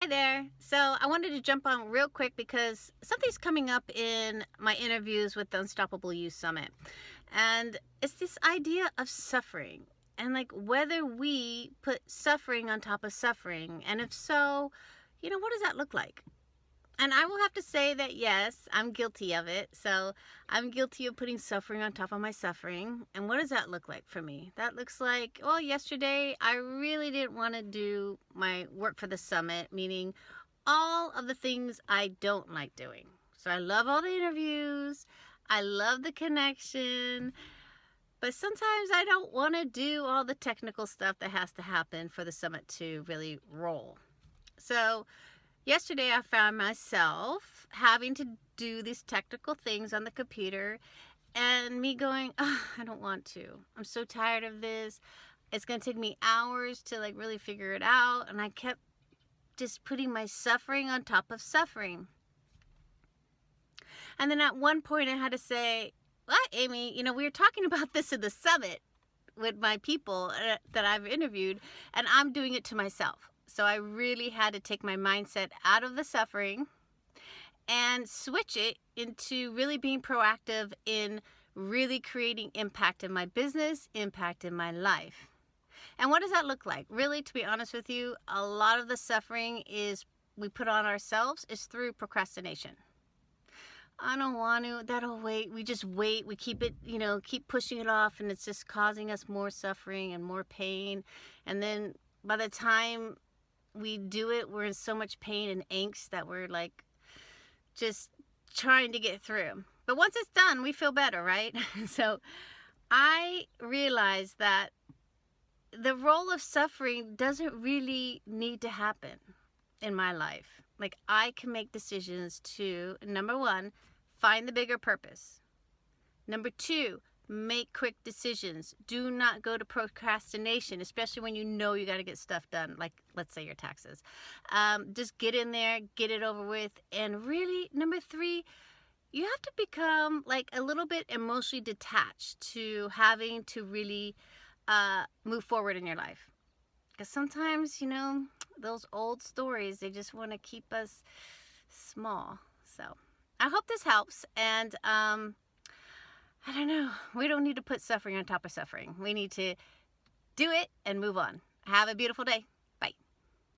there. So I wanted to jump on real quick because something's coming up in my interviews with the Unstoppable You Summit. And it's this idea of suffering and like whether we put suffering on top of suffering. And if so, what does that look like? And I will have to say that, yes, I'm guilty of it. So I'm guilty of putting suffering on top of my suffering. And what does that look like for me? That looks like, well, yesterday I really didn't want to do my work for the summit, meaning all of the things I don't like doing. So I love all the interviews. I love the connection. But sometimes I don't want to do all the technical stuff that has to happen for the summit to really roll. So yesterday, I found myself having to do these technical things on the computer and me going, oh, I don't want to. I'm so tired of this. It's going to take me hours to really figure it out. And I kept just putting my suffering on top of suffering. And then at one point I had to say, what, Amy, we were talking about this in the summit with my people that I've interviewed, and I'm doing it to myself. So I really had to take my mindset out of the suffering and switch it into really being proactive in really creating impact in my business, impact in my life. And what does that look like? Really, to be honest with you, a lot of the suffering we put on ourselves is through procrastination. I don't want to, that'll wait. We just wait. We keep it, keep pushing it off, and it's just causing us more suffering and more pain. And then by the time we do it, we're in so much pain and angst that we're just trying to get through. But once it's done, we feel better, right? So I realized that the role of suffering doesn't really need to happen in my life. I can make decisions to, number one, find the bigger purpose. Number two, make quick decisions. Do not go to procrastination, especially when you got to get stuff done, like let's say your taxes. Just get in there, get it over with. And really, number three, you have to become a little bit emotionally detached to having to really move forward in your life. Because sometimes, those old stories, they just want to keep us small. So I hope this helps. And I don't know. We don't need to put suffering on top of suffering. We need to do it and move on. Have a beautiful day.